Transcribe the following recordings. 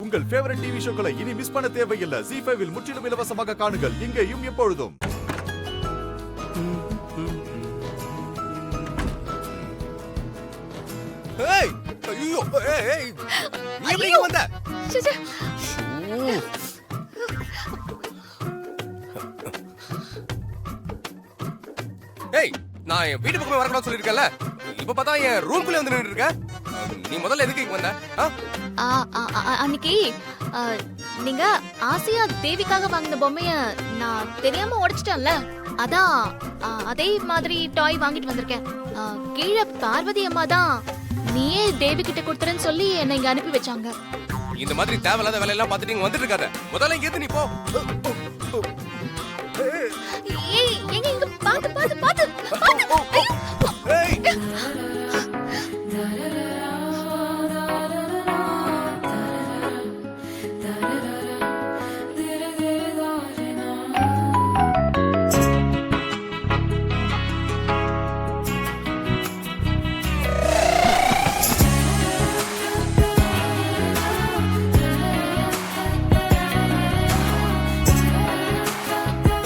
உங்கள் favourite TV ஷோக்களை இனி miss பண்ண தேவையில்லை. ZEE5 இல் முற்றிலும் இலவசமாக காணுங்கள். இங்கேயும் எப்பொழுதும். ஏய் ஐயோ ஏய் நீ எப்படி வந்த? சே ஏய் நான் என் வீட்டு பக்கமே வரக்கூடாதுன்னு சொல்லிருக்கேன்ல. இப்ப பார்த்தா என் ரூம்குள்ளே வந்து நின்னுட்டு இருக்க. நீ முதல்ல எதுக்கு இங்க வந்த? அன்னைக்கு நீங்க ஆசியா தேவிக்காக வாங்கின பொம்மைய நான் தெரியாம உடைச்சிட்டேன்ல, அதான் அதே மாதிரி டாய் வாங்கிட்டு வந்திருக்கேன். கீழே பார்வதி அம்மா தான் நீயே தேவி கிட்ட கொடுத்துறேன்னு சொல்லி என்னை இங்க அனுப்பி வச்சாங்க. இந்த மாதிரி தேவையில்லாத வேலையெல்லாம் பார்த்துட்டு இங்க வந்துட்டு இருக்காத. முதல்ல இங்க ஏத்து நீ போ. ஏய் எங்க இங்க பாத்து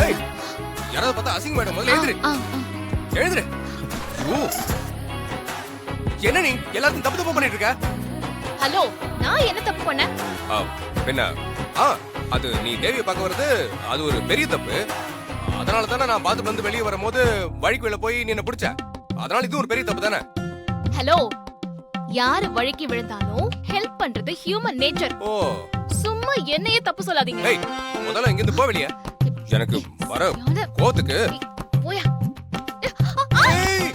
ஏய் யாராவது பார்த்தா அசிங்க மேடம். முதல்ல எழுதுரு. எழுதுரு. ஓ என்ன நீ எல்லாத்தையும் தப்பு தப்பு பண்ணிட்டு இருக்க? ஹலோ, நான் என்ன தப்பு பண்ணேன்? என்ன அது நீ தேவியை பார்க்க வர்றது அது ஒரு பெரிய தப்பு. அதனால தானே நான் பார்த்து வந்து வெளியே வரும்போது வழிக்குள்ள போய் நீ என்ன பிடிச்ச. அதனால இது ஒரு பெரிய தப்பு தானே. ஹலோ, யாரு வழிக்கு விழுந்தாலும் ஹெல்ப் பண்றது ஹியூமன் நேச்சர். ஓ சும்மா என்னையே தப்பு சொல்லாதீங்க. ஏய் முதல்ல இங்க இருந்து போ வெளியே. எனக்கு வர கோத்துக்கு போயா. ஏய்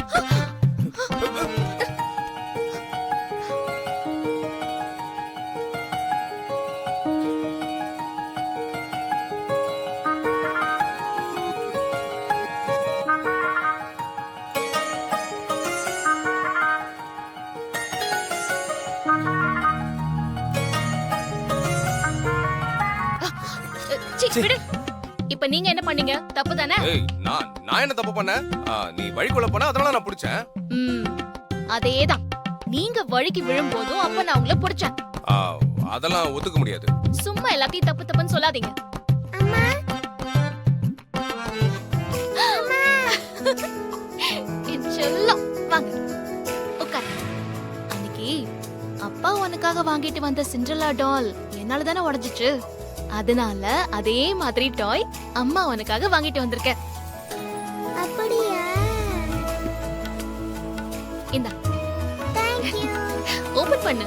விடு. இப்ப நீங்க என்ன பண்ணீங்க? தப்பு தானே? ஏய் நான் என்ன தப்பு பண்ணேன்? நீ வழிக்குள்ள போன அதனால நான் பிடிச்சேன். அதேதான். நீங்க வழிக்கு விழும்போதும் அப்ப நான் உங்களை பிடிச்சேன். அதெல்லாம் ஒத்துக்க முடியாது. சும்மா எல்லாத்தையும் தப்பு தப்புன்னு சொல்லாதீங்க. அம்மா என் செல்லம், வாங்க உட்காரு. அன்னைக்கு அப்பா உனக்காக வாங்கிட்டு வந்த சிண்ட்ரெல்லா டால் என்னால தானே உடைஞ்சிச்சு. அதனால அதே மாதிரி டாய் அம்மா உனக்காக வாங்கிட்டு வந்திருக்கேன். அப்படியா? இந்தா, Thank you. ஓபன் பண்ணு.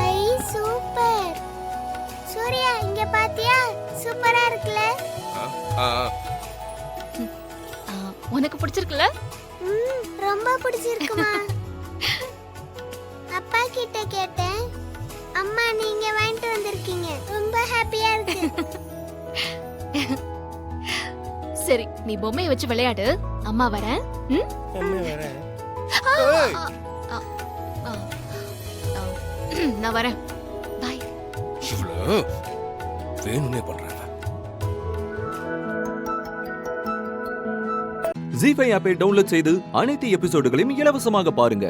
ஐ சூப்பர். சூர்யா இங்க பாத்தியா? சூப்பரா இருக்குல? உனக்கு பிடிச்சிருக்குல? ரொம்ப பிடிச்சிருக்குமா? அப்பா கிட்ட கேட்டேன். அம்மா நீங்க வாங்கிட்டு வந்திருக்கீங்க. ரொம்ப ஹாப்பியா இருக்கு. சரி, நீ பொம்மையை வச்சு விளையாடு. அம்மா வரேன். நான் வரேன். பாய். வேணும்னே பண்றாங்க. ZEE5 ஆப்பை டவுன்லோட் செய்து அனைத்து எபிசோடுகளையும் இலவசமாக பாருங்க.